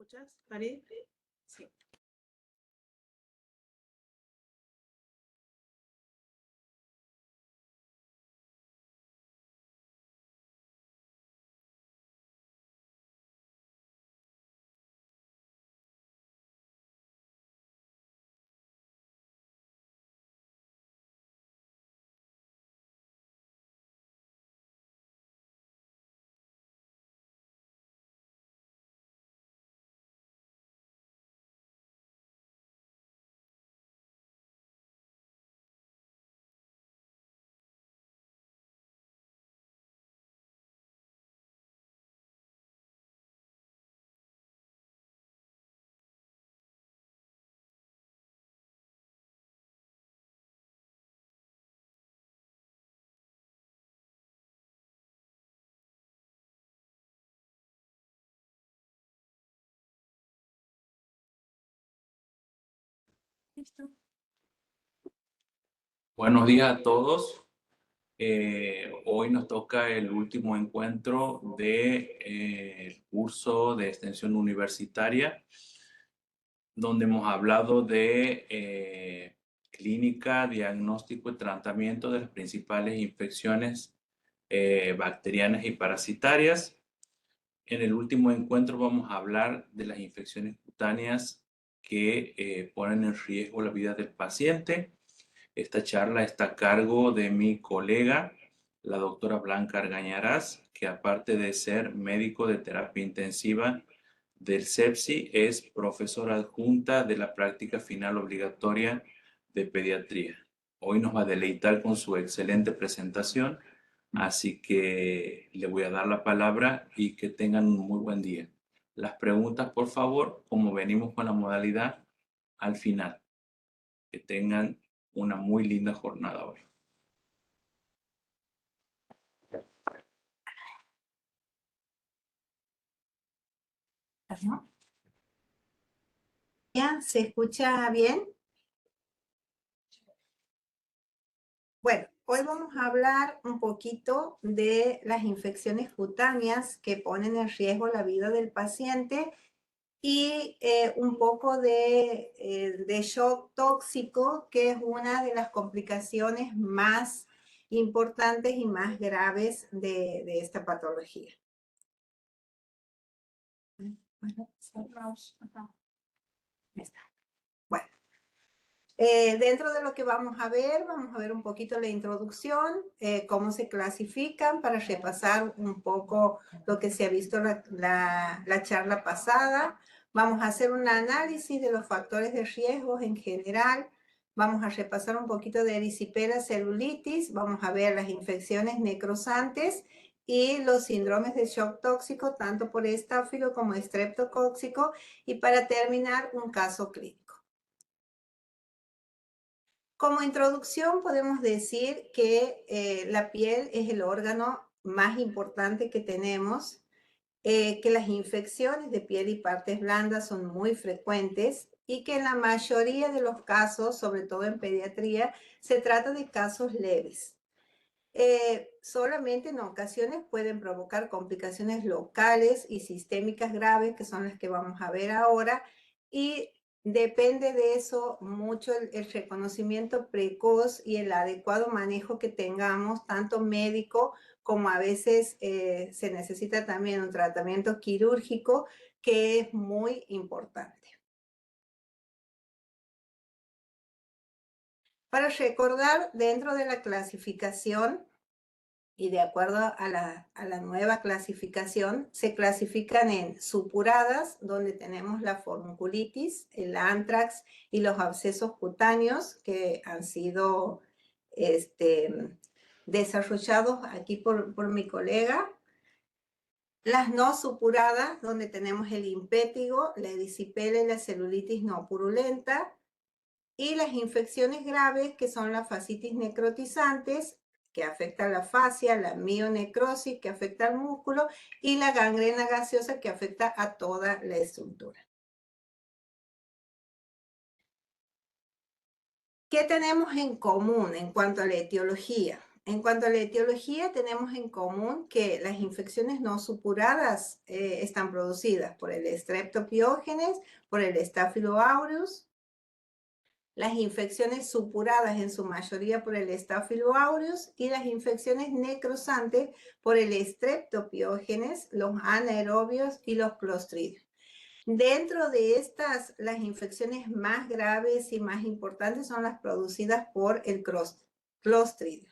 escuchas, Farid? Sí. Listo. Buenos días a todos. Hoy nos toca el último encuentro del curso de extensión universitaria, donde hemos hablado de clínica, diagnóstico y tratamiento de las principales infecciones bacterianas y parasitarias. En el último encuentro vamos a hablar de las infecciones cutáneas que ponen en riesgo la vida del paciente. Esta charla está a cargo de mi colega, la doctora Blanca Argañarás, que aparte de ser médico de terapia intensiva del CEPSI, es profesora adjunta de la práctica final obligatoria de pediatría. Hoy nos va a deleitar con su excelente presentación, así que le voy a dar la palabra y que tengan un muy buen día. Las preguntas, por favor, como venimos con la modalidad, al final. Que tengan una muy linda jornada hoy. ¿No? ¿Ya? ¿Se escucha bien? Bueno, hoy vamos a hablar un poquito de las infecciones cutáneas que ponen en riesgo la vida del paciente y un poco de shock tóxico, que es una de las complicaciones más importantes y más graves de esta patología. Bueno, cerramos. Ahí está. Bueno. Dentro de lo que vamos a ver un poquito la introducción, cómo se clasifican, para repasar un poco lo que se ha visto la charla pasada. Vamos a hacer un análisis de los factores de riesgo en general. Vamos a repasar un poquito de erisipela celulitis. Vamos a ver las infecciones necrosantes y los síndromes de shock tóxico, tanto por estáfilo como estreptocóxico. Y para terminar, un caso clínico. Como introducción podemos decir que la piel es el órgano más importante que tenemos, que las infecciones de piel y partes blandas son muy frecuentes y que en la mayoría de los casos, sobre todo en pediatría, se trata de casos leves. Solamente en ocasiones pueden provocar complicaciones locales y sistémicas graves, que son las que vamos a ver ahora, y depende de eso mucho el reconocimiento precoz y el adecuado manejo que tengamos, tanto médico como a veces se necesita también un tratamiento quirúrgico, que es muy importante. Para recordar, dentro de la clasificación, y de acuerdo a la nueva clasificación, se clasifican en supuradas, donde tenemos la formunculitis, el antrax y los abscesos cutáneos que han sido desarrollados aquí por mi colega. Las no supuradas, donde tenemos el impétigo, la erisipela y la celulitis no purulenta. Y las infecciones graves, que son las fascitis necrotizantes, que afecta a la fascia, la mionecrosis, que afecta al músculo, y la gangrena gaseosa, que afecta a toda la estructura. ¿Qué tenemos en común en cuanto a la etiología? En cuanto a la etiología, tenemos en común que las infecciones no supuradas están producidas por el Streptopiógenes, por el Staphylo aureus. Las infecciones supuradas en su mayoría por el Staphylo aureus y las infecciones necrosantes por el Streptopiógenes, los anaerobios y los clostridios. Dentro de estas, las infecciones más graves y más importantes son las producidas por el clostridio.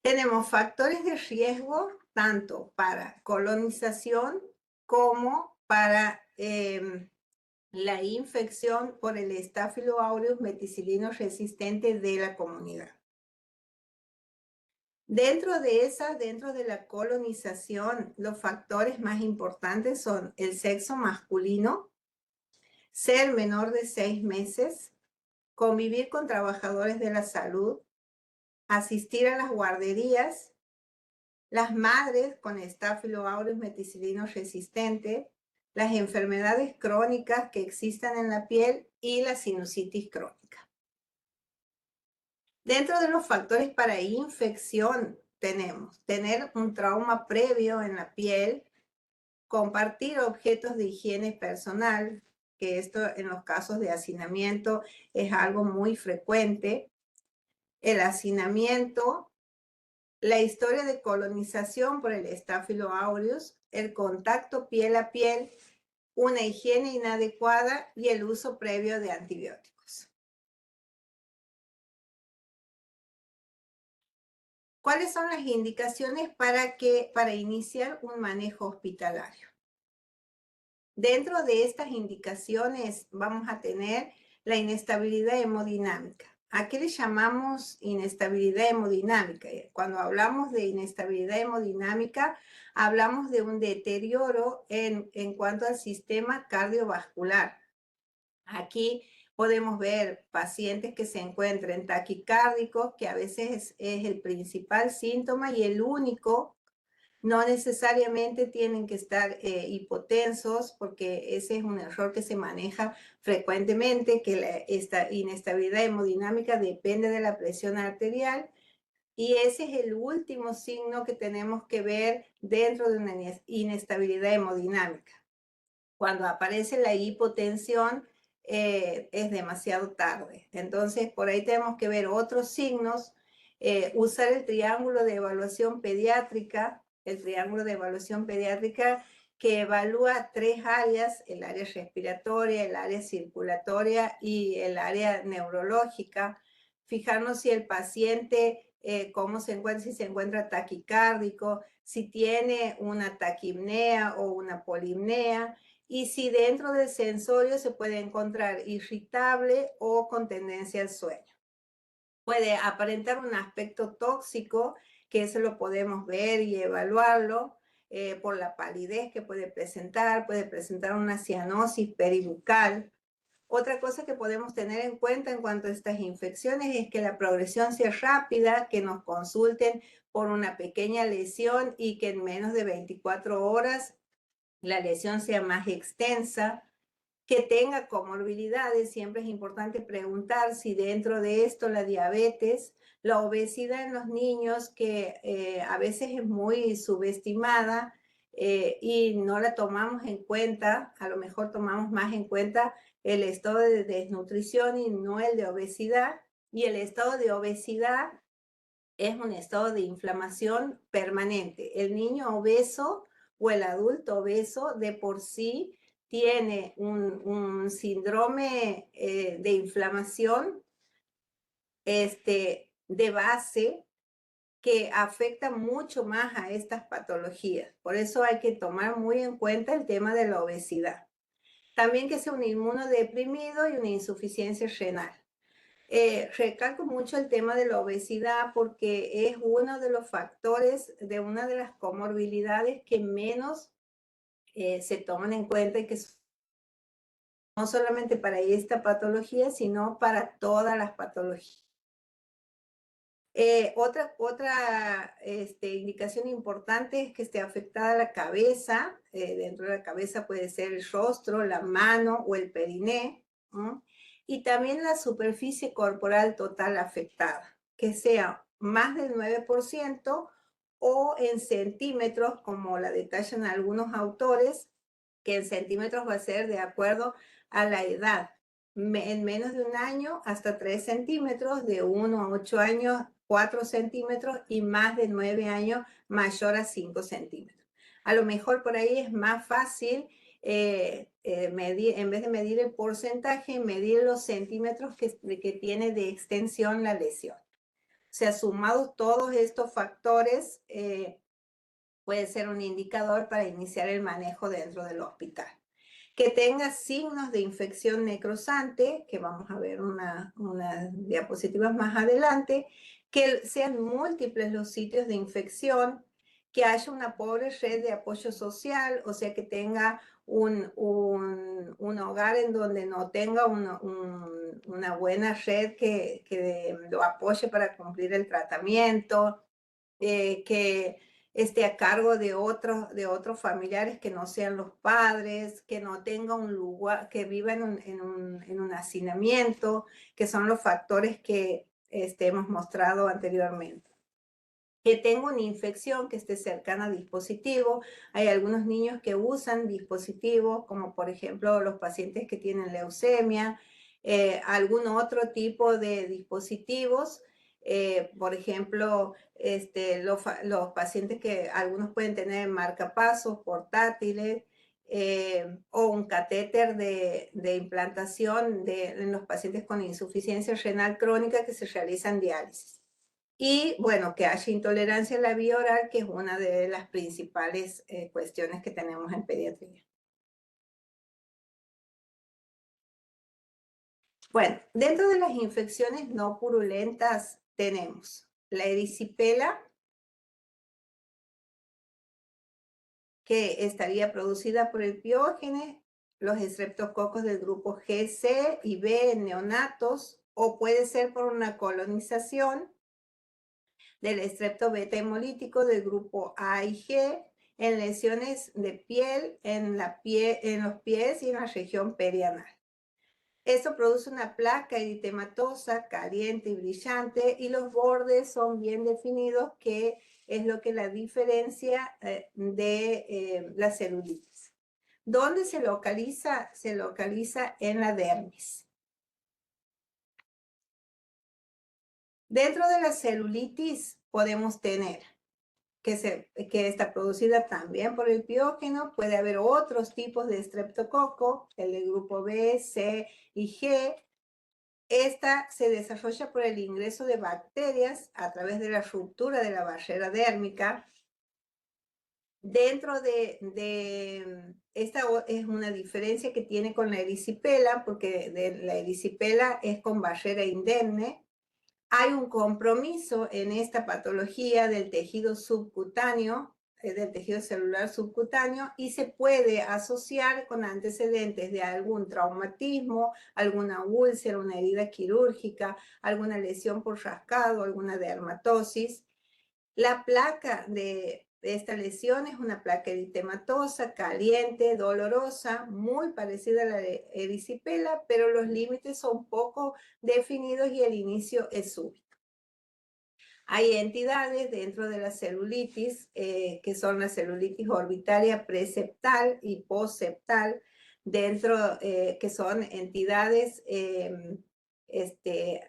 Tenemos factores de riesgo tanto para colonización como para la infección por el Staphylo aureus meticilino resistente de la comunidad. Dentro de la colonización, los factores más importantes son el sexo masculino, ser menor de 6 meses, convivir con trabajadores de la salud, asistir a las guarderías, las madres con Staphylo aureus meticilino resistente, las enfermedades crónicas que existan en la piel y la sinusitis crónica. Dentro de los factores para infección tenemos tener un trauma previo en la piel, compartir objetos de higiene personal, que esto en los casos de hacinamiento es algo muy frecuente, el hacinamiento, la historia de colonización por el Staphylo aureus, el contacto piel a piel, una higiene inadecuada y el uso previo de antibióticos. ¿Cuáles son las indicaciones para iniciar un manejo hospitalario? Dentro de estas indicaciones vamos a tener la inestabilidad hemodinámica. ¿A qué le llamamos inestabilidad hemodinámica? Cuando hablamos de inestabilidad hemodinámica, hablamos de un deterioro en cuanto al sistema cardiovascular. Aquí podemos ver pacientes que se encuentren taquicárdicos, que a veces es el principal síntoma y el único. No necesariamente tienen que estar hipotensos, porque ese es un error que se maneja frecuentemente, que esta inestabilidad hemodinámica depende de la presión arterial, y ese es el último signo que tenemos que ver dentro de una inestabilidad hemodinámica. Cuando aparece la hipotensión, es demasiado tarde. Entonces, por ahí tenemos que ver otros signos, usar el triángulo de evaluación pediátrica, que evalúa 3 áreas, el área respiratoria, el área circulatoria y el área neurológica. Fijarnos si el paciente, cómo se encuentra, si se encuentra taquicárdico, si tiene una taquipnea o una polipnea, y si dentro del sensorio se puede encontrar irritable o con tendencia al sueño. Puede aparentar un aspecto tóxico, que eso lo podemos ver y evaluarlo por la palidez que puede presentar una cianosis peribucal. Otra cosa que podemos tener en cuenta en cuanto a estas infecciones es que la progresión sea rápida, que nos consulten por una pequeña lesión y que en menos de 24 horas la lesión sea más extensa, que tenga comorbilidades. Siempre es importante preguntar si dentro de esto la diabetes, la obesidad en los niños, que a veces es muy subestimada y no la tomamos en cuenta. A lo mejor tomamos más en cuenta el estado de desnutrición y no el de obesidad, y el estado de obesidad es un estado de inflamación permanente. El niño obeso o el adulto obeso de por sí tiene un síndrome de inflamación de base, que afecta mucho más a estas patologías. Por eso hay que tomar muy en cuenta el tema de la obesidad. También que sea un inmunodeprimido y una insuficiencia renal. Recalco mucho el tema de la obesidad porque es uno de los factores de una de las comorbilidades que menos se toman en cuenta, y que no solamente para esta patología, sino para todas las patologías. Otra indicación importante es que esté afectada la cabeza. Dentro de la cabeza puede ser el rostro, la mano o el periné, ¿no? y también la superficie corporal total afectada, que sea más del 9% o en centímetros, como la detallan algunos autores, que en centímetros va a ser de acuerdo a la edad. En menos de un año hasta 3 centímetros, de 1 a 8 años 4 centímetros y más de 9 años mayor a 5 centímetros. A lo mejor por ahí es más fácil medir, en vez de medir el porcentaje, medir los centímetros que tiene de extensión la lesión. O sea, sumados todos estos factores, puede ser un indicador para iniciar el manejo dentro del hospital. Que tenga signos de infección necrosante, que vamos a ver unas diapositivas más adelante, que sean múltiples los sitios de infección, que haya una pobre red de apoyo social, o sea, que tenga un hogar en donde no tenga una buena red que lo apoye para cumplir el tratamiento, que esté a cargo de otros familiares que no sean los padres, que no tenga un lugar, que viva en un hacinamiento, que son los factores que hemos mostrado anteriormente. Que tenga una infección que esté cercana a dispositivo. Hay algunos niños que usan dispositivos, como por ejemplo los pacientes que tienen leucemia, algún otro tipo de dispositivos, por ejemplo, los pacientes que algunos pueden tener marcapasos portátiles, o un catéter de implantación en los pacientes con insuficiencia renal crónica que se realizan diálisis. Y bueno, que haya intolerancia a la vía oral, que es una de las principales cuestiones que tenemos en pediatría. Bueno, dentro de las infecciones no purulentas tenemos la erisipela, que estaría producida por el piógenes, los estreptococos del grupo G, C y B en neonatos, o puede ser por una colonización del estrepto beta hemolítico del grupo A y G en lesiones de piel, en los pies y en la región perianal. Esto produce una placa eritematosa, caliente y brillante, y los bordes son bien definidos, que es lo que la diferencia de la celulitis. ¿Dónde se localiza? Se localiza en la dermis. Dentro de la celulitis podemos tener que está producida también por el piógeno. Puede haber otros tipos de estreptococo, el del grupo B, C y G. Esta se desarrolla por el ingreso de bacterias a través de la ruptura de la barrera dérmica. Dentro esta es una diferencia que tiene con la erisipela, porque la erisipela es con barrera indemne. Hay un compromiso en esta patología del tejido subcutáneo, del tejido celular subcutáneo, y se puede asociar con antecedentes de algún traumatismo, alguna úlcera, una herida quirúrgica, alguna lesión por rascado, alguna dermatosis. La placa de esta lesión es una placa eritematosa, caliente, dolorosa, muy parecida a la de erisipela, pero los límites son poco definidos y el inicio es súbito. Hay entidades dentro de la celulitis, que son la celulitis orbitaria preseptal y postseptal, que son entidades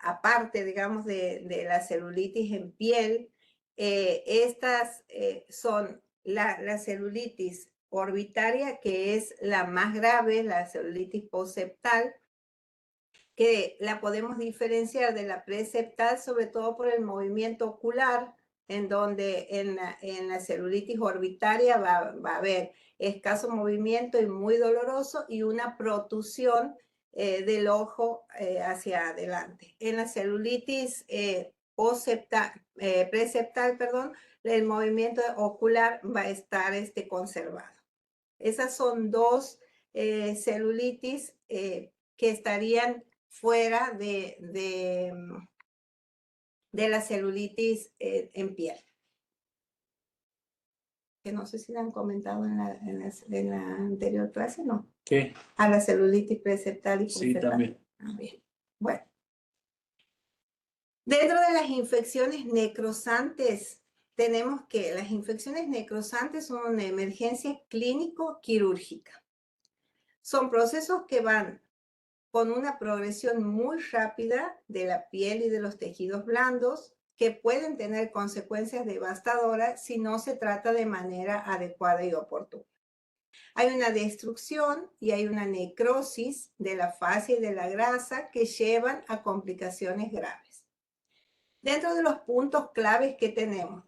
aparte, digamos, de la celulitis en piel. Estas son la celulitis orbitaria, que es la más grave, la celulitis postseptal, que la podemos diferenciar de la preseptal sobre todo por el movimiento ocular, en donde en la celulitis orbitaria va a haber escaso movimiento y muy doloroso, y una protusión del ojo hacia adelante. En la celulitis preseptal, perdón, el movimiento ocular va a estar conservado. Esas son dos celulitis que estarían fuera de la celulitis en piel. Que no sé si la han comentado en la anterior clase, ¿no? ¿Qué? A la celulitis preseptal y Sí, postseptal. también. Ah, bien. Bueno, dentro de las infecciones necrosantes, tenemos que las infecciones necrosantes son una emergencia clínico-quirúrgica. Son procesos que van con una progresión muy rápida de la piel y de los tejidos blandos, que pueden tener consecuencias devastadoras si no se trata de manera adecuada y oportuna. Hay una destrucción y hay una necrosis de la fascia y de la grasa que llevan a complicaciones graves. Dentro de los puntos claves que tenemos,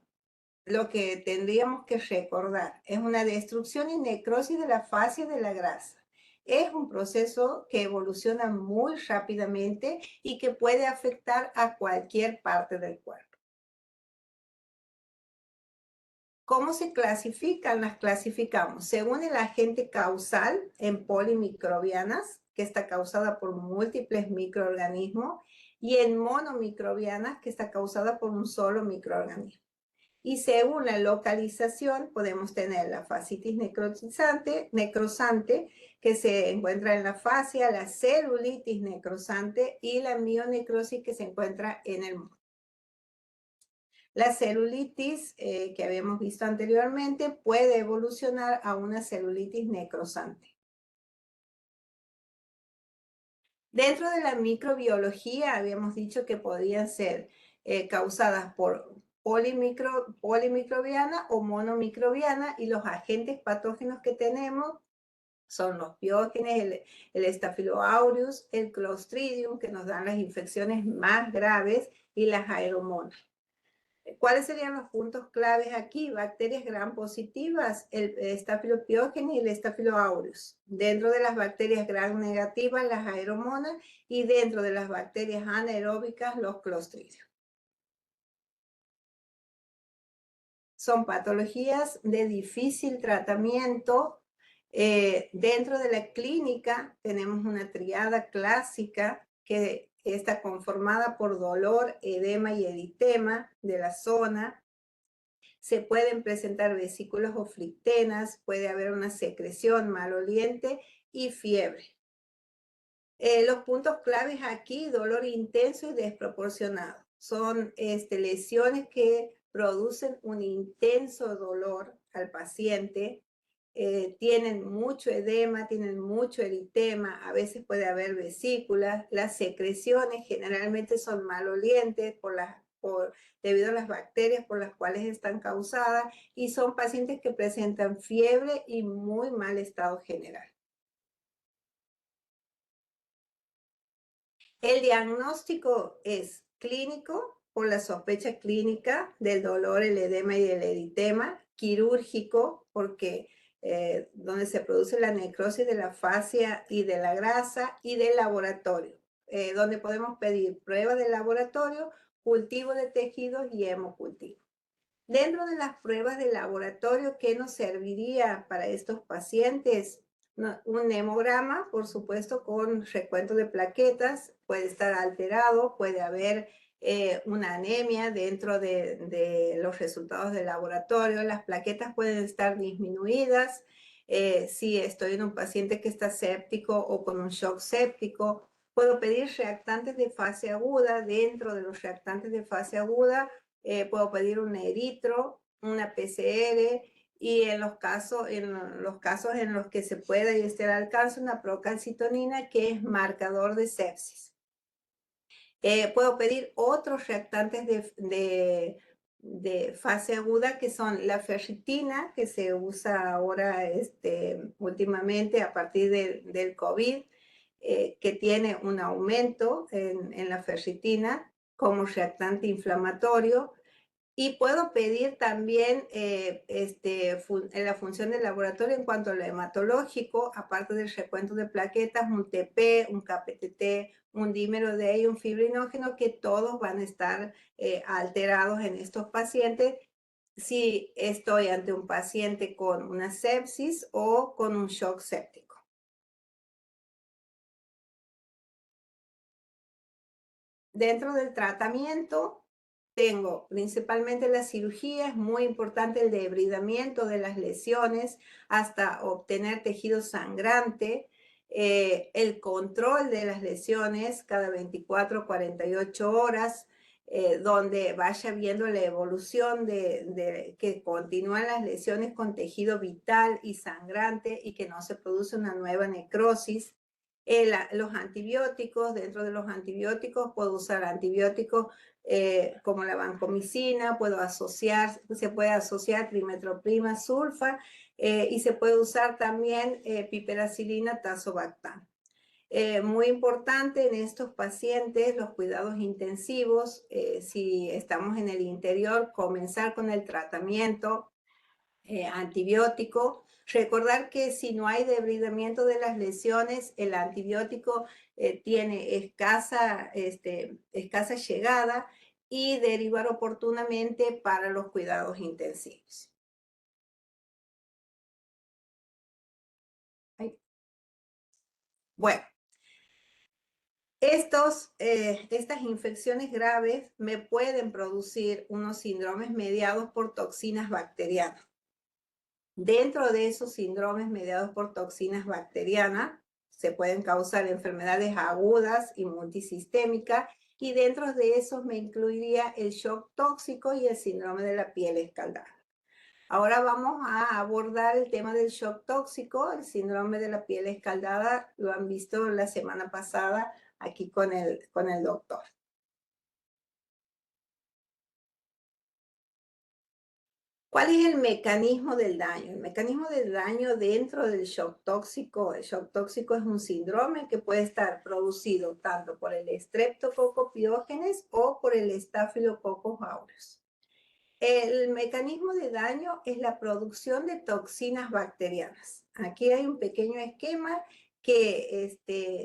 lo que tendríamos que recordar es una destrucción y necrosis de la fascia y de la grasa. Es un proceso que evoluciona muy rápidamente y que puede afectar a cualquier parte del cuerpo. ¿Cómo se clasifican? Las clasificamos según el agente causal en polimicrobianas, que está causada por múltiples microorganismos, y en monomicrobianas, que está causada por un solo microorganismo. Y según la localización podemos tener la fascitis necrosante, que se encuentra en la fascia, la celulitis necrosante y la mionecrosis que se encuentra en el mono. La celulitis que habíamos visto anteriormente puede evolucionar a una celulitis necrosante. Dentro de la microbiología habíamos dicho que podían ser causadas por polimicrobiana o monomicrobiana, y los agentes patógenos que tenemos son los biógenes, el Staphylococcus aureus, el Clostridium, que nos dan las infecciones más graves, y las aeromonas. ¿Cuáles serían los puntos claves aquí? Bacterias gram positivas, el Staphylococcus y el Staphylococcus aureus. Dentro de las bacterias gram negativas, las aeromonas, y dentro de las bacterias anaeróbicas, los Clostridium. Son patologías de difícil tratamiento. Dentro de la clínica tenemos una triada clásica que está conformada por dolor, edema y eritema de la zona. Se pueden presentar vesículas o flictenas, puede haber una secreción maloliente y fiebre. Los puntos claves aquí: dolor intenso y desproporcionado. Son lesiones que producen un intenso dolor al paciente, tienen mucho edema, tienen mucho eritema, a veces puede haber vesículas. Las secreciones generalmente son malolientes debido a las bacterias por las cuales están causadas, y son pacientes que presentan fiebre y muy mal estado general. El diagnóstico es clínico por la sospecha clínica del dolor, el edema y el eritema; quirúrgico porque donde se produce la necrosis de la fascia y de la grasa; y de laboratorio, donde podemos pedir pruebas de laboratorio, cultivo de tejidos y hemocultivo. Dentro de las pruebas de laboratorio, ¿qué nos serviría para estos pacientes? Un hemograma, por supuesto, con recuento de plaquetas, puede estar alterado, puede haber una anemia dentro de los resultados del laboratorio. Las plaquetas pueden estar disminuidas. Si estoy en un paciente que está séptico o con un shock séptico, puedo pedir reactantes de fase aguda. Dentro de los reactantes de fase aguda, puedo pedir un eritro, una PCR, y en los casos en los que se pueda y esté al alcance, una procalcitonina, que es marcador de sepsis. Puedo pedir otros reactantes de fase aguda, que son la ferritina, que se usa ahora últimamente a partir del COVID, que tiene un aumento en la ferritina como reactante inflamatorio. Y puedo pedir también la función del laboratorio en cuanto a lo hematológico, aparte del recuento de plaquetas, un TP, un KPTT, un dímero D y un fibrinógeno, que todos van a estar alterados en estos pacientes si estoy ante un paciente con una sepsis o con un shock séptico. Dentro del tratamiento tengo principalmente la cirugía. Es muy importante el debridamiento de las lesiones hasta obtener tejido sangrante. el control de las lesiones cada 24 o 48 horas, donde vaya viendo la evolución de que continúan las lesiones con tejido vital y sangrante y que no se produce una nueva necrosis. Los antibióticos, dentro de los antibióticos puedo usar antibióticos como la vancomicina, se puede asociar trimetroprima sulfa y se puede usar también piperacilina tazobactam. Muy importante en estos pacientes, los cuidados intensivos, si estamos en el interior, comenzar con el tratamiento antibiótico. Recordar que si no hay debridamiento de las lesiones, el antibiótico tiene escasa llegada y derivar oportunamente para los cuidados intensivos. Bueno, estas infecciones graves me pueden producir unos síndromes mediados por toxinas bacterianas. Dentro de esos síndromes mediados por toxinas bacterianas se pueden causar enfermedades agudas y multisistémicas, y dentro de esos me incluiría el shock tóxico y el síndrome de la piel escaldada. Ahora vamos a abordar el tema del shock tóxico. El síndrome de la piel escaldada lo han visto la semana pasada aquí con el doctor. ¿Cuál es el mecanismo del daño? El mecanismo del daño dentro del shock tóxico. El shock tóxico es un síndrome que puede estar producido tanto por el Streptococcus pyogenes o por el Staphylococcus aureus. El mecanismo de daño es la producción de toxinas bacterianas. Aquí hay un pequeño esquema que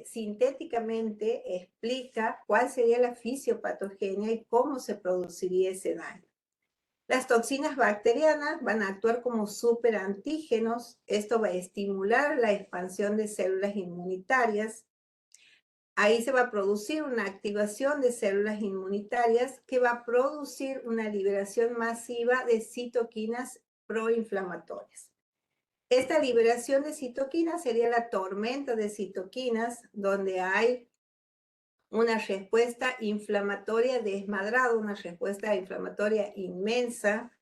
sintéticamente explica cuál sería la fisiopatogenia y cómo se produciría ese daño. Las toxinas bacterianas van a actuar como superantígenos. Esto va a estimular la expansión de células inmunitarias. Ahí se va a producir una activación de células inmunitarias que va a producir una liberación masiva de citoquinas proinflamatorias. Esta liberación de citoquinas sería la tormenta de citoquinas, donde hay una respuesta inflamatoria desmadrada, una respuesta inflamatoria inmensa.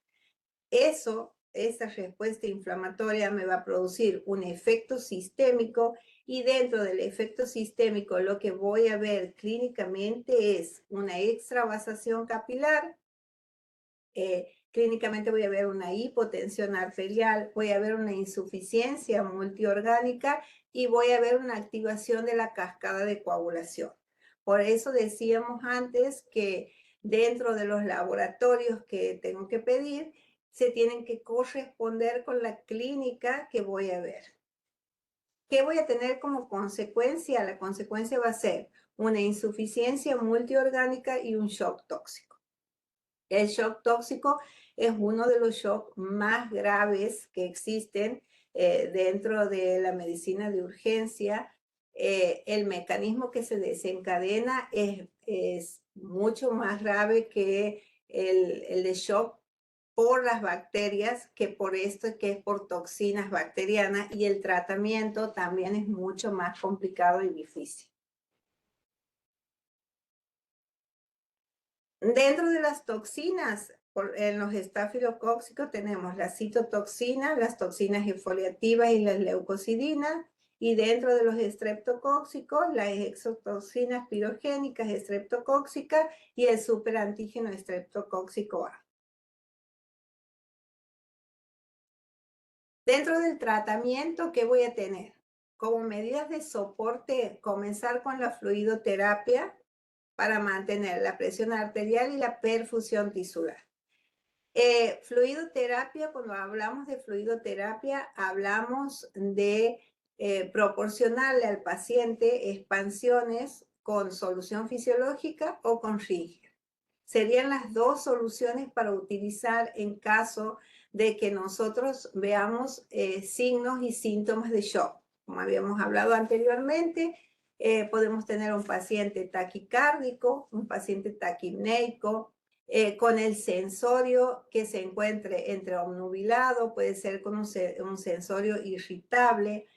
Esa respuesta inflamatoria me va a producir un efecto sistémico, y dentro del efecto sistémico lo que voy a ver clínicamente es una extravasación capilar, clínicamente voy a ver una hipotensión arterial, voy a ver una insuficiencia multiorgánica y voy a ver una activación de la cascada de coagulación. Por eso decíamos antes que dentro de los laboratorios que tengo que pedir, se tienen que corresponder con la clínica que voy a ver. ¿Qué voy a tener como consecuencia? La consecuencia va a ser una insuficiencia multiorgánica y un shock tóxico. El shock tóxico es uno de los shocks más graves que existen dentro de la medicina de urgencia. El mecanismo que se desencadena es mucho más grave que el de shock por las bacterias, que por esto que es por toxinas bacterianas, y el tratamiento también es mucho más complicado y difícil. Dentro de las toxinas, en los estafilocóccicos tenemos la citotoxina, las toxinas exfoliativas y las leucocidinas, y dentro de los estreptocóccicos, las exotoxinas pirogénicas estreptocóccicas y el superantígeno estreptocóccico A. Dentro del tratamiento, ¿qué voy a tener? Como medidas de soporte, comenzar con la fluidoterapia para mantener la presión arterial y la perfusión tisular. Fluidoterapia, cuando hablamos de fluidoterapia, hablamos de proporcionarle al paciente expansiones con solución fisiológica o con Ringer. Serían las dos soluciones para utilizar en caso de que nosotros veamos signos y síntomas de shock. Como habíamos hablado anteriormente, podemos tener un paciente taquicárdico, un paciente taquipneico, con el sensorio que se encuentre entre obnubilado, puede ser con un sensorio irritable,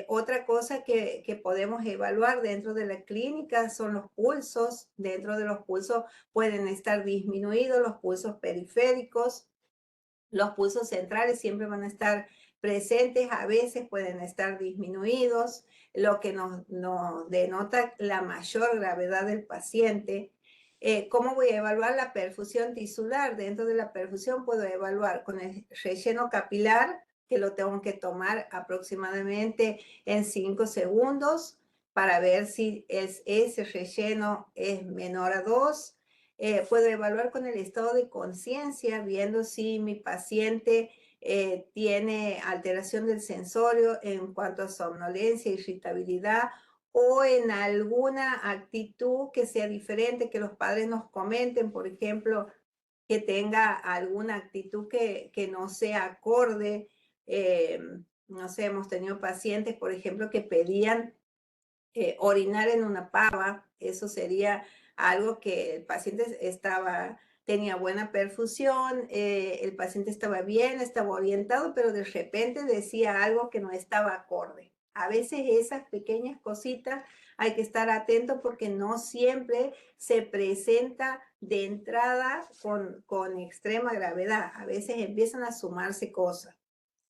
Otra cosa que podemos evaluar dentro de la clínica son los pulsos. Dentro de los pulsos pueden estar disminuidos los pulsos periféricos. Los pulsos centrales siempre van a estar presentes, a veces pueden estar disminuidos, lo que nos denota la mayor gravedad del paciente. ¿Cómo voy a evaluar la perfusión tisular? Dentro de la perfusión puedo evaluar con el relleno capilar, que lo tengo que tomar aproximadamente en 5 segundos para ver si ese relleno es menor a 2. Puedo evaluar con el estado de conciencia, viendo si mi paciente tiene alteración del sensorio en cuanto a somnolencia, irritabilidad o en alguna actitud que sea diferente, que los padres nos comenten, por ejemplo, que tenga alguna actitud que no sea acorde. No sé, hemos tenido pacientes, por ejemplo, que pedían orinar en una pava. Eso sería algo que el paciente tenía buena perfusión, el paciente estaba bien, estaba orientado, pero de repente decía algo que no estaba acorde. A veces esas pequeñas cositas hay que estar atento porque no siempre se presenta de entrada con extrema gravedad. A veces empiezan a sumarse cosas.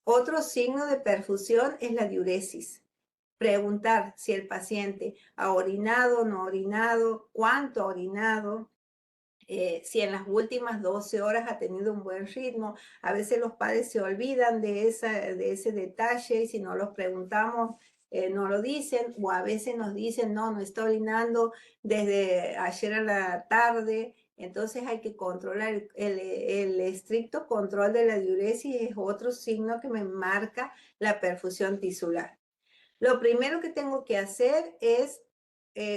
Otro signo de perfusión es la diuresis. Preguntar si el paciente ha orinado, no ha orinado, cuánto ha orinado, si en las últimas 12 horas ha tenido un buen ritmo. A veces los padres se olvidan de ese detalle y si no los preguntamos, no lo dicen, o a veces nos dicen, no está orinando desde ayer a la tarde. Entonces hay que controlar, el estricto control de la diuresis es otro signo que me marca la perfusión tisular. Lo primero que tengo que hacer es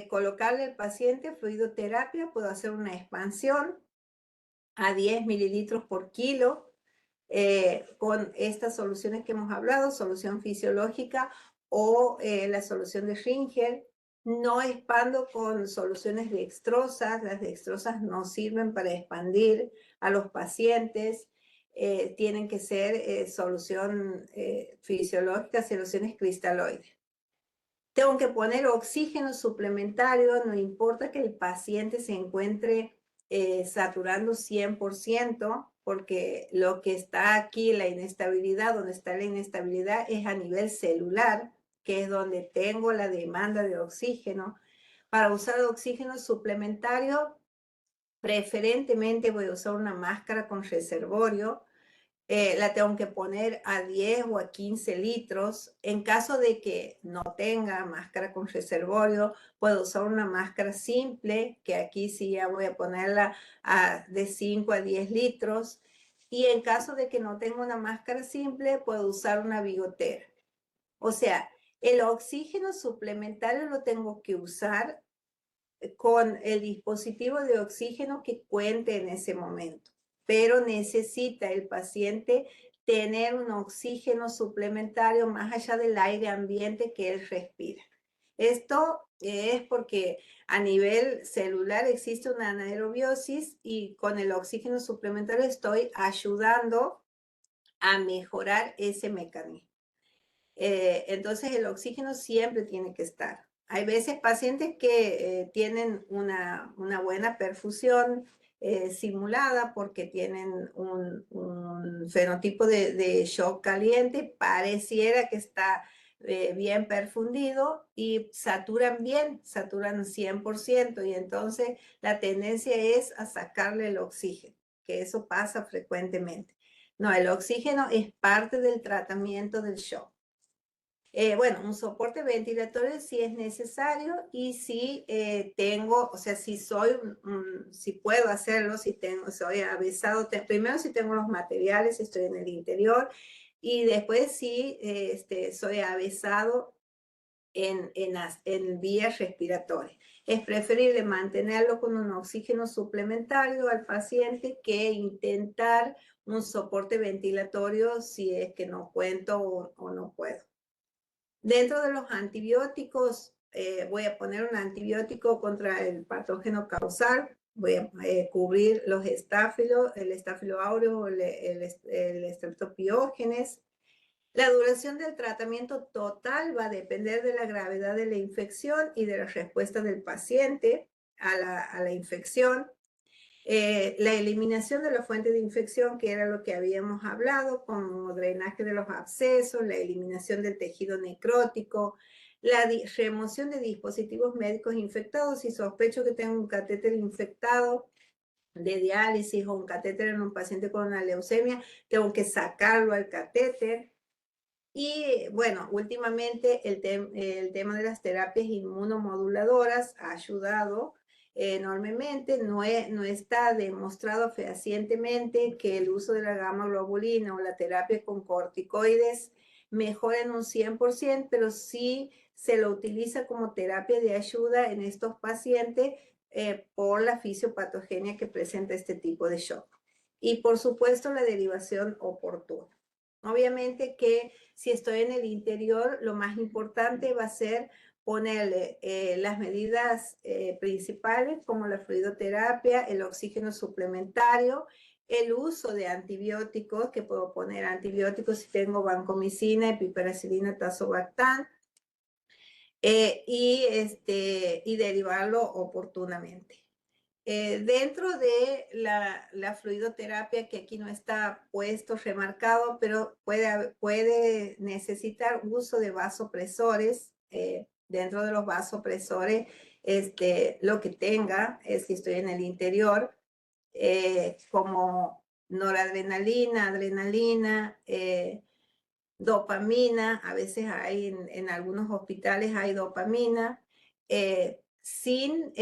colocarle al paciente fluidoterapia. Puedo hacer una expansión a 10 mililitros por kilo con estas soluciones que hemos hablado, solución fisiológica o la solución de Ringer. No expando con soluciones dextrosas. Las dextrosas no sirven para expandir a los pacientes. Tienen que ser solución fisiológica, soluciones cristaloides. Tengo que poner oxígeno suplementario, no importa que el paciente se encuentre saturando 100%, porque lo que está aquí, la inestabilidad, donde está la inestabilidad es a nivel celular, que es donde tengo la demanda de oxígeno. Para usar oxígeno suplementario, preferentemente voy a usar una máscara con reservorio. La tengo que poner a 10 o a 15 litros. En caso de que no tenga máscara con reservorio, puedo usar una máscara simple, que aquí sí ya voy a ponerla de 5 a 10 litros. Y en caso de que no tenga una máscara simple, puedo usar una bigotera. O sea, el oxígeno suplementario lo tengo que usar con el dispositivo de oxígeno que cuente en ese momento. Pero necesita el paciente tener un oxígeno suplementario más allá del aire ambiente que él respira. Esto es porque a nivel celular existe una anaerobiosis y con el oxígeno suplementario estoy ayudando a mejorar ese mecanismo. Entonces el oxígeno siempre tiene que estar. Hay veces pacientes que tienen una buena perfusión simulada porque tienen un fenotipo de shock caliente, pareciera que está bien perfundido y saturan bien, saturan 100%, y entonces la tendencia es a sacarle el oxígeno, que eso pasa frecuentemente. No, el oxígeno es parte del tratamiento del shock. Bueno, un soporte ventilatorio si es necesario y si tengo, o sea, si si puedo hacerlo, soy avesado, primero si tengo los materiales, estoy en el interior, y después si soy avesado en vías respiratorias. Es preferible mantenerlo con un oxígeno suplementario al paciente que intentar un soporte ventilatorio si es que no cuento o no puedo. Dentro de los antibióticos, voy a poner un antibiótico contra el patógeno causal. Voy a cubrir el Staphylo aureus, el Streptopiógenes. La duración del tratamiento total va a depender de la gravedad de la infección y de la respuesta del paciente a la infección. La eliminación de la fuente de infección, que era lo que habíamos hablado, como drenaje de los abscesos, la eliminación del tejido necrótico, la remoción de dispositivos médicos infectados. Si sospecho que tengo un catéter infectado de diálisis o un catéter en un paciente con una leucemia, tengo que sacarlo al catéter. Y bueno, últimamente el tema de las terapias inmunomoduladoras ha ayudado enormemente. No está demostrado fehacientemente que el uso de la gamma globulina o la terapia con corticoides mejora en un 100%, pero sí se lo utiliza como terapia de ayuda en estos pacientes por la fisiopatogenia que presenta este tipo de shock. Y por supuesto la derivación oportuna. Obviamente que si estoy en el interior, lo más importante va a ser ponerle las medidas principales como la fluidoterapia, el oxígeno suplementario, el uso de antibióticos, que puedo poner antibióticos si tengo vancomicina, piperacilina, tazobactam, y derivarlo oportunamente. Dentro de la fluidoterapia, que aquí no está puesto, remarcado, pero puede necesitar uso de vasopresores. Dentro de los vasopresores, lo que tenga, si estoy en el interior, como noradrenalina, adrenalina, dopamina. A veces hay en algunos hospitales hay dopamina, sin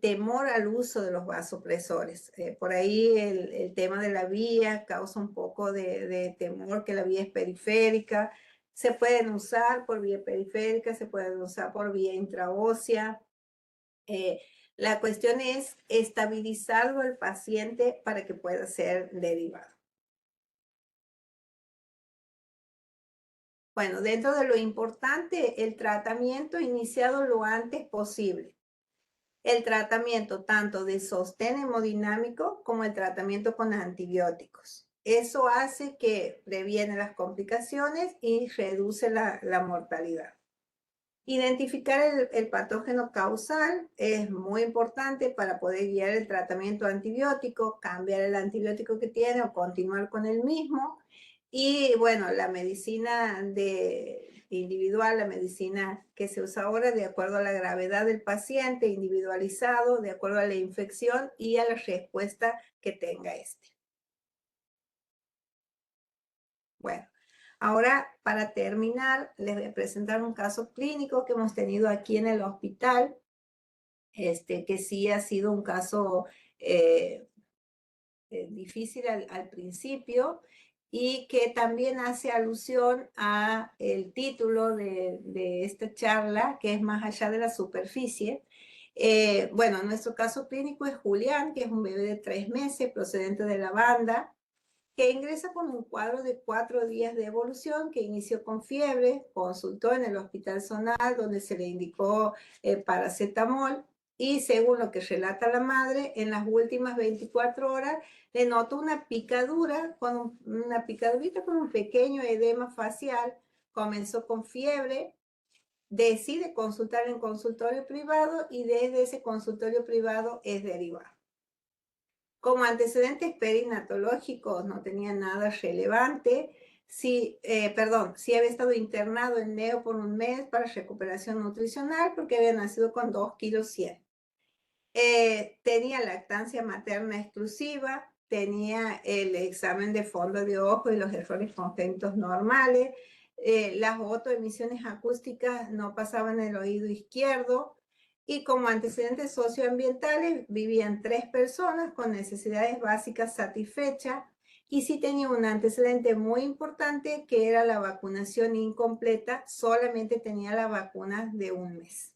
temor al uso de los vasopresores. Por ahí el tema de la vía causa un poco de temor, que la vía es periférica. Se pueden usar por vía periférica, se pueden usar por vía intraósea. La cuestión es estabilizarlo al paciente para que pueda ser derivado. Bueno, dentro de lo importante, el tratamiento iniciado lo antes posible. El tratamiento tanto de sostén hemodinámico como el tratamiento con antibióticos. Eso hace que previene las complicaciones y reduce la mortalidad. Identificar el patógeno causal es muy importante para poder guiar el tratamiento antibiótico, cambiar el antibiótico que tiene o continuar con el mismo. Y bueno, la medicina individual, la medicina que se usa ahora de acuerdo a la gravedad del paciente, individualizado, de acuerdo a la infección y a la respuesta que tenga este. Bueno, ahora para terminar, les voy a presentar un caso clínico que hemos tenido aquí en el hospital, que sí ha sido un caso difícil al principio, y que también hace alusión a el título de esta charla, que es Más allá de la superficie. Bueno, nuestro caso clínico es Julián, que es un bebé de 3 meses procedente de la banda, que ingresa con un cuadro de 4 días de evolución, que inició con fiebre, consultó en el Hospital Zonal, donde se le indicó paracetamol, y según lo que relata la madre, en las últimas 24 horas le notó una picadura, una picadurita con un pequeño edema facial. Comenzó con fiebre, decide consultar en consultorio privado y desde ese consultorio privado es derivado. Como antecedentes perinatológicos no tenía nada relevante. Sí, sí había estado internado en neo por 1 mes para recuperación nutricional, porque había nacido con 2 kilos 100. Tenía lactancia materna exclusiva, tenía el examen de fondo de ojo y los errores congénitos normales. Las otoemisiones acústicas no pasaban el oído izquierdo. Y como antecedentes socioambientales vivían 3 personas con necesidades básicas satisfechas, y sí tenía un antecedente muy importante, que era la vacunación incompleta. Solamente tenía la vacuna de 1 mes.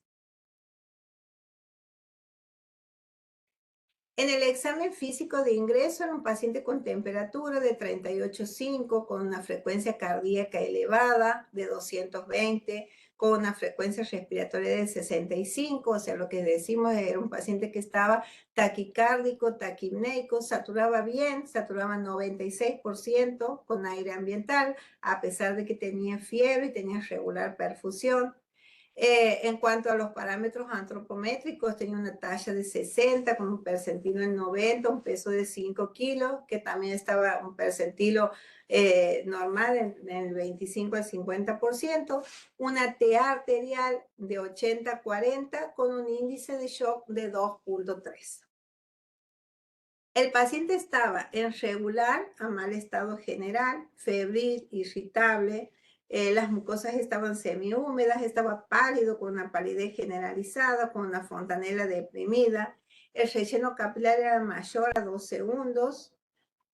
En el examen físico de ingreso era un paciente con temperatura de 38,5, con una frecuencia cardíaca elevada de 220, con una frecuencia respiratoria de 65, o sea, lo que decimos era un paciente que estaba taquicárdico, taquipneico, saturaba bien, saturaba 96% con aire ambiental, a pesar de que tenía fiebre y tenía regular perfusión. En cuanto a los parámetros antropométricos, tenía una talla de 60 con un percentilo en 90, un peso de 5 kilos, que también estaba un percentilo normal en el 25 al 50%, una TA arterial de 80-40 con un índice de shock de 2,3. El paciente estaba en regular a mal estado general, febril, irritable, las mucosas estaban semihúmedas, estaba pálido con una palidez generalizada, con una fontanela deprimida, el relleno capilar era mayor a 2 segundos,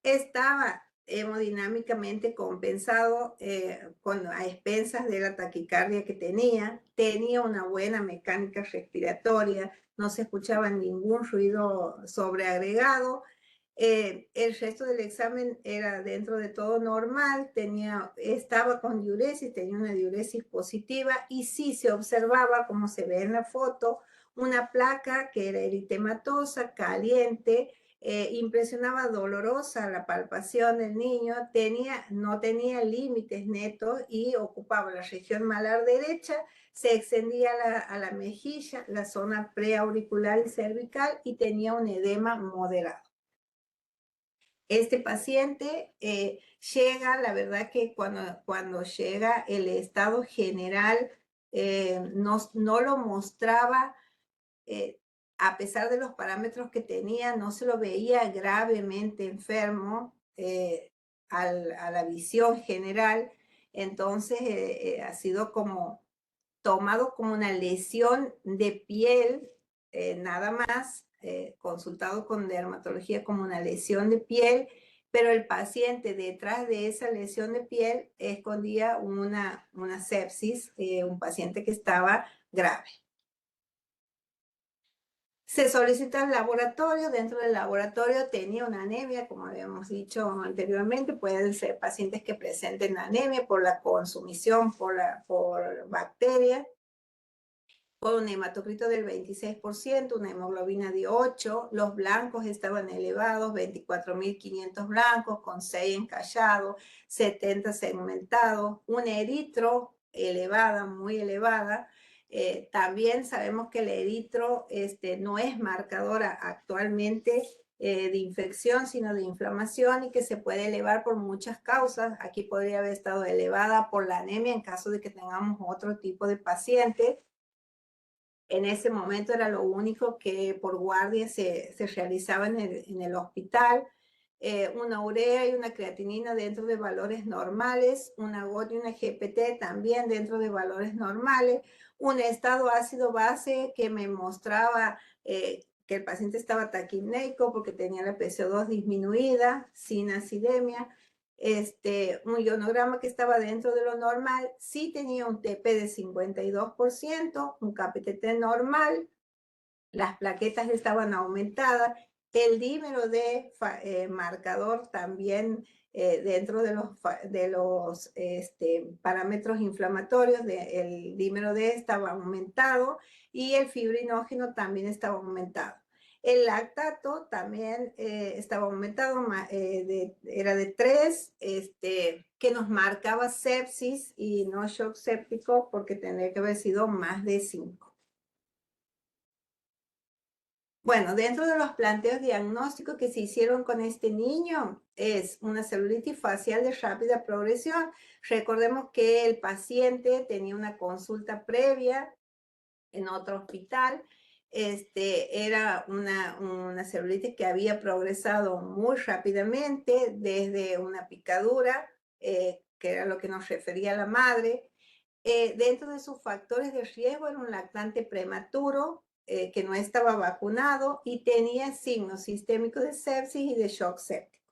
estaba hemodinámicamente compensado a expensas de la taquicardia que tenía una buena mecánica respiratoria, no se escuchaba ningún ruido sobreagregado. El resto del examen era dentro de todo normal, estaba con diuresis, tenía una diuresis positiva y sí se observaba, como se ve en la foto, una placa que era eritematosa, caliente, impresionaba dolorosa la palpación del niño, no tenía límites netos y ocupaba la región malar derecha, se extendía a la mejilla, la zona preauricular y cervical y tenía un edema moderado. Este paciente llega, la verdad que cuando llega el estado general no lo mostraba, a pesar de los parámetros que tenía, no se lo veía gravemente enfermo a la visión general, entonces ha sido como tomado como una lesión de piel, nada más, consultado con dermatología como una lesión de piel, pero el paciente detrás de esa lesión de piel escondía una sepsis, un paciente que estaba grave. Se solicita el laboratorio, dentro del laboratorio tenía una anemia, como habíamos dicho anteriormente, pueden ser pacientes que presenten anemia por la consumición por bacterias, por un hematocrito del 26%, una hemoglobina de 8, los blancos estaban elevados, 24.500 blancos, con 6 encallados, 70 segmentados, un eritro elevada, muy elevada. También sabemos que el eritro no es marcadora actualmente de infección, sino de inflamación y que se puede elevar por muchas causas. Aquí podría haber estado elevada por la anemia en caso de que tengamos otro tipo de paciente. En ese momento era lo único que por guardia se realizaba en el hospital. Una urea y una creatinina dentro de valores normales, una GOT y una GPT también dentro de valores normales, un estado ácido-base que me mostraba que el paciente estaba taquipneico porque tenía la PCO2 disminuida, sin acidemia, un ionograma que estaba dentro de lo normal, sí tenía un TP de 52%, un KPTT normal, las plaquetas estaban aumentadas, el dímero de marcador también dentro de los parámetros inflamatorios, el dímero D estaba aumentado y el fibrinógeno también estaba aumentado. El lactato también estaba aumentado, era de 3, que nos marcaba sepsis y no shock séptico porque tendría que haber sido más de 5. Bueno, dentro de los planteos diagnósticos que se hicieron con este niño es una celulitis facial de rápida progresión. Recordemos que el paciente tenía una consulta previa en otro hospital. Era una celulitis que había progresado muy rápidamente desde una picadura, que era lo que nos refería la madre. Dentro de sus factores de riesgo era un lactante prematuro, que no estaba vacunado y tenía signos sistémicos de sepsis y de shock séptico.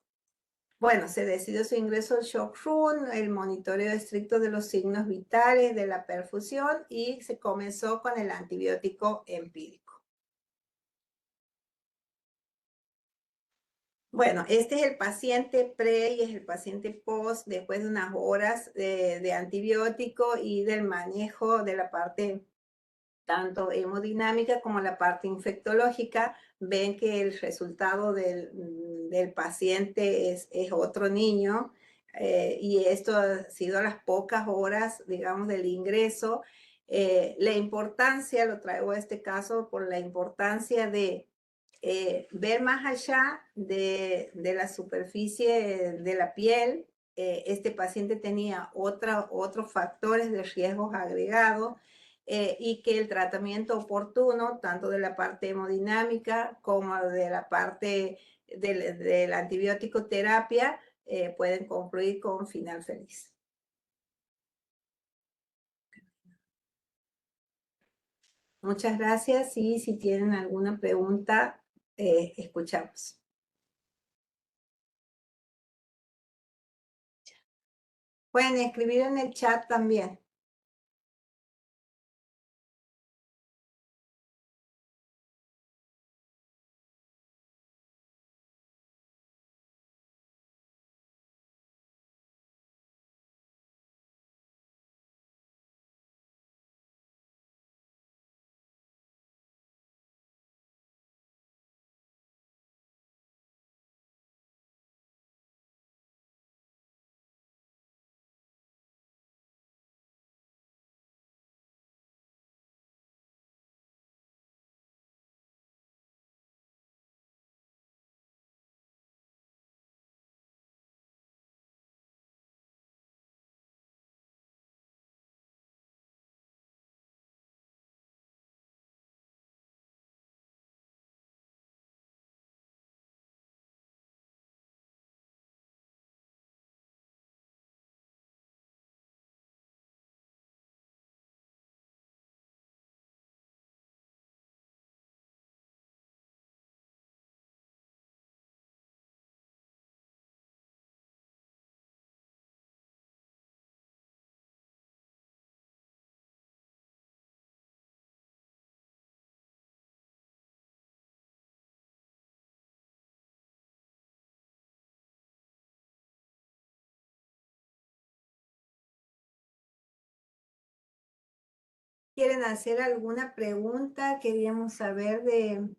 Bueno, se decidió su ingreso al shock room, el monitoreo estricto de los signos vitales, de la perfusión y se comenzó con el antibiótico empírico. Bueno, este es el paciente pre y es el paciente post después de unas horas de antibiótico y del manejo de la parte tanto hemodinámica como la parte infectológica. Ven que el resultado del paciente es otro niño, y esto ha sido a las pocas horas, digamos, del ingreso. La importancia, lo traigo a este caso por la importancia de ver más allá de la superficie de la piel. Este paciente tenía otros factores de riesgos agregados, y que el tratamiento oportuno, tanto de la parte hemodinámica como de la parte de la antibiótico terapia, pueden concluir con final feliz. Muchas gracias y si tienen alguna pregunta, escuchamos. Pueden escribir en el chat también. ¿Quieren hacer alguna pregunta? Queríamos saber de...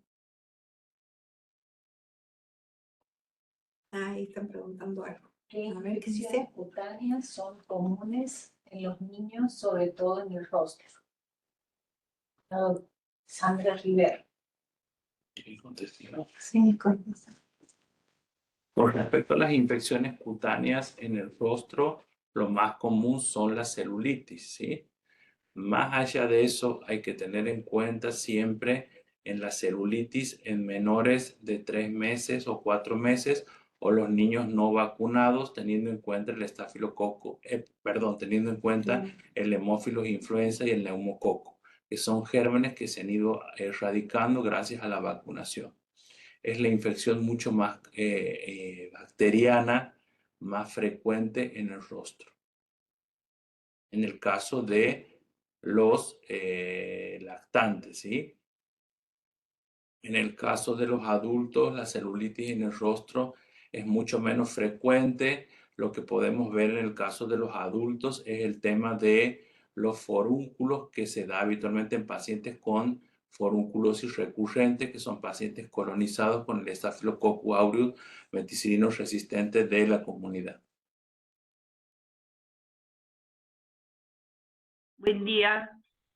Ahí están preguntando algo. ¿Qué A ver, ¿qué dice? infecciones cutáneas son comunes en los niños, sobre todo en el rostro? Sandra Rivera. Sí, contesta. Con respecto a las infecciones cutáneas en el rostro, lo más común son las celulitis, ¿sí? Más allá de eso, hay que tener en cuenta siempre en la celulitis en menores de 3 meses o 4 meses o los niños no vacunados, teniendo en cuenta el estafilococo, teniendo en cuenta el hemófilos influenza y el neumococo, que son gérmenes que se han ido erradicando gracias a la vacunación. Es la infección mucho más bacteriana, más frecuente en el rostro. En el caso de los lactantes, ¿sí? En el caso de los adultos, la celulitis en el rostro es mucho menos frecuente. Lo que podemos ver en el caso de los adultos es el tema de los forúnculos que se da habitualmente en pacientes con forunculosis recurrente, que son pacientes colonizados con el Staphylococcus aureus meticilino resistente de la comunidad. Buen día,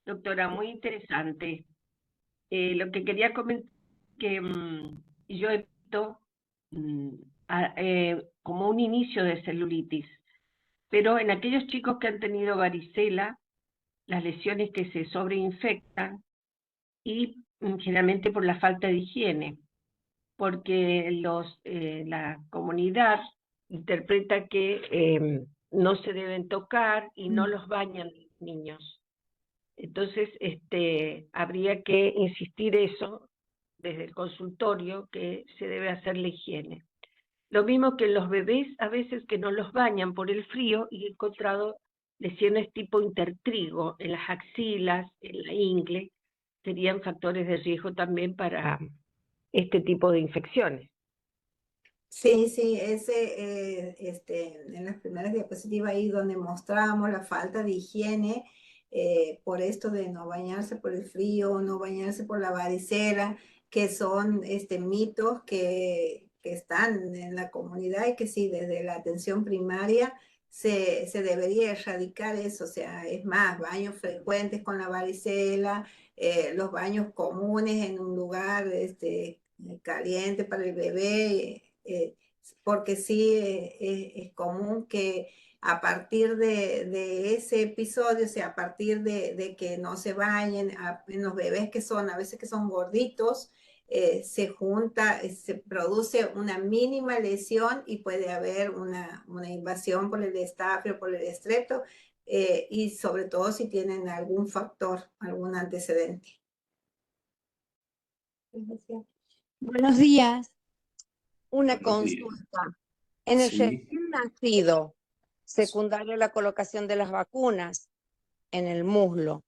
doctora, muy interesante. Lo que quería comentar que yo he visto como un inicio de celulitis, pero en aquellos chicos que han tenido varicela, las lesiones que se sobreinfectan y generalmente por la falta de higiene, porque la comunidad interpreta que no se deben tocar y no los bañan los niños. Entonces, habría que insistir eso desde el consultorio, que se debe hacer la higiene. Lo mismo que los bebés, a veces que no los bañan por el frío, y he encontrado lesiones tipo intertrigo en las axilas, en la ingle, serían factores de riesgo también para este tipo de infecciones. Sí, sí, en las primeras diapositivas ahí donde mostramos la falta de higiene por esto de no bañarse por el frío, no bañarse por la varicela, que son mitos que están en la comunidad y que sí, desde la atención primaria se debería erradicar eso, o sea, es más, baños frecuentes con la varicela, los baños comunes en un lugar caliente para el bebé, porque sí es común que a partir de ese episodio, o sea, a partir de que no se bañen, en los bebés que son, a veces que son gorditos, se junta, se produce una mínima lesión y puede haber una invasión por el estafio, por el estrepto, y sobre todo si tienen algún factor, algún antecedente. Buenos días. Una Buenos días. consulta. En el Sí. recién nacido, secundario a la colocación de las vacunas en el muslo,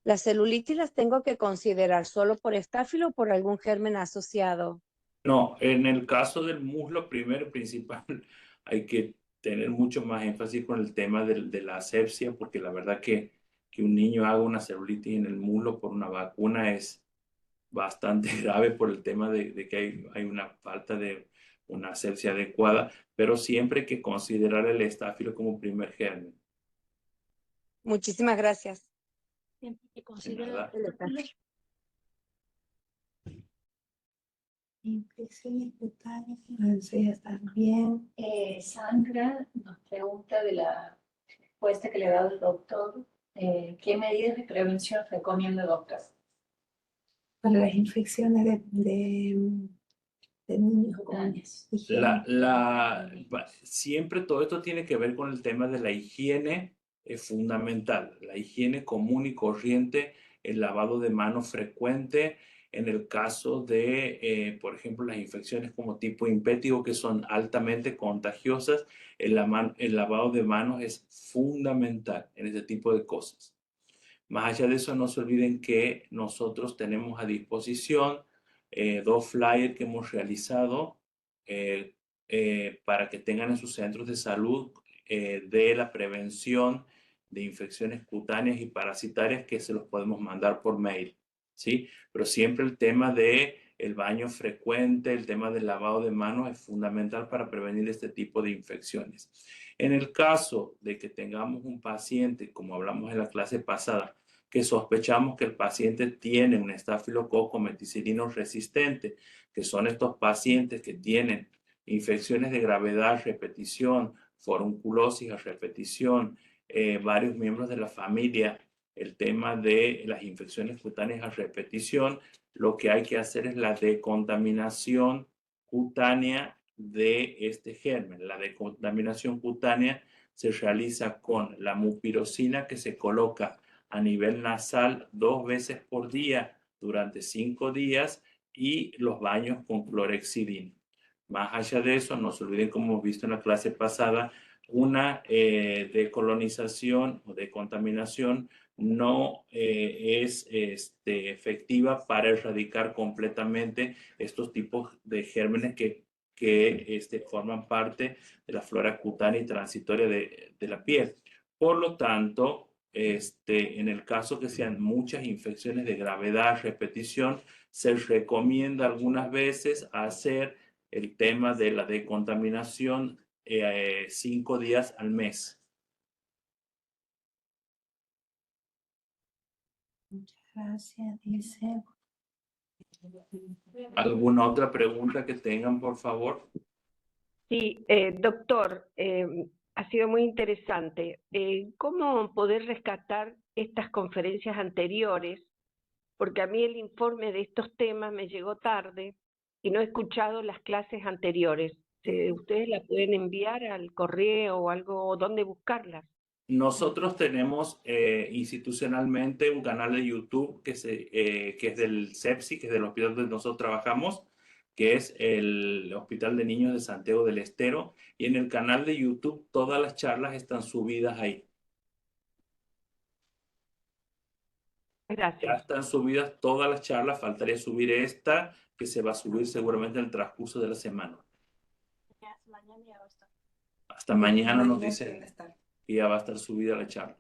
¿las celulitis las tengo que considerar solo por estáfilo o por algún germen asociado? No, en el caso del muslo, primero y principal, hay que tener mucho más énfasis con el tema de la asepsia, porque la verdad que un niño haga una celulitis en el muslo por una vacuna es bastante grave por el tema de que hay una falta de una asepsia adecuada, pero siempre hay que considerar el estáfilo como primer germen. Muchísimas gracias. Siempre que De considera nada. El estáfilo. Infecciones cutáneas, eso ya está bien. Sandra nos pregunta de la respuesta que le ha dado el doctor. ¿Qué medidas de prevención recomienda el doctor? Para las infecciones de niños con Cutáneas. higiene. Siempre todo esto tiene que ver con el tema de la higiene, es fundamental. La higiene común y corriente, el lavado de manos frecuente. En el caso de, por ejemplo, las infecciones como tipo impétigo, que son altamente contagiosas, el lavado de manos es fundamental en este tipo de cosas. Más allá de eso, no se olviden que nosotros tenemos a disposición 2 flyers que hemos realizado para que tengan en sus centros de salud de la prevención de infecciones cutáneas y parasitarias, que se los podemos mandar por mail, ¿sí? Pero siempre el tema de el baño frecuente, el tema del lavado de manos es fundamental para prevenir este tipo de infecciones. En el caso de que tengamos un paciente, como hablamos en la clase pasada, que sospechamos que el paciente tiene un estafilococo meticilino resistente, que son estos pacientes que tienen infecciones de gravedad, repetición, forunculosis a repetición, varios miembros de la familia, el tema de las infecciones cutáneas a repetición, lo que hay que hacer es la decontaminación cutánea de este germen. La decontaminación cutánea se realiza con la mupirocina, que se coloca a nivel nasal 2 veces por día durante 5 días, y los baños con clorexidina. Más allá de eso, no se olviden, como hemos visto en la clase pasada, una decolonización o decontaminación no es efectiva para erradicar completamente estos tipos de gérmenes que forman parte de la flora cutánea y transitoria de la piel. Por lo tanto, en el caso que sean muchas infecciones de gravedad, repetición, se recomienda algunas veces hacer el tema de la decontaminación 5 días al mes. Muchas gracias, dice. ¿Alguna otra pregunta que tengan, por favor? Sí, doctor, ha sido muy interesante. ¿Cómo poder rescatar estas conferencias anteriores? Porque a mí el informe de estos temas me llegó tarde y no he escuchado las clases anteriores. ¿Ustedes la pueden enviar al correo o algo? ¿Dónde buscarlas? Nosotros tenemos institucionalmente un canal de YouTube que es del CEPSI, que es del hospital donde nosotros trabajamos, que es el Hospital de Niños de Santiago del Estero, y en el canal de YouTube todas las charlas están subidas ahí. Ya Gracias. están subidas todas las charlas, faltaría subir esta, que se va a subir seguramente en el transcurso de la semana. mañana ya va a estar. Hasta mañana nos Mañana dicen va a estar. que ya va a estar subida la charla.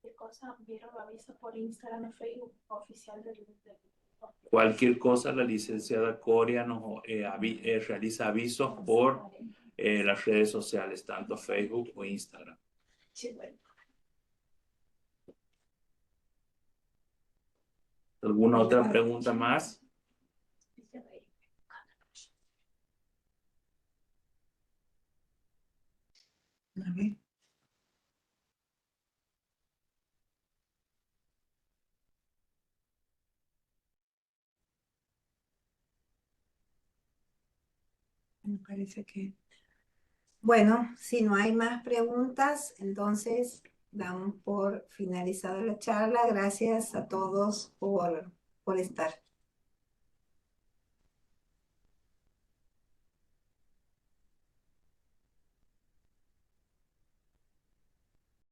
¿Qué cosa vieron la vista por Instagram o Facebook oficial del Cualquier cosa, la licenciada Coria nos realiza avisos por las redes sociales, tanto Facebook o Instagram. Sí, bueno. ¿Alguna otra pregunta más? A ver. Me parece que... Bueno, si no hay más preguntas, entonces damos por finalizada la charla. Gracias a todos por estar.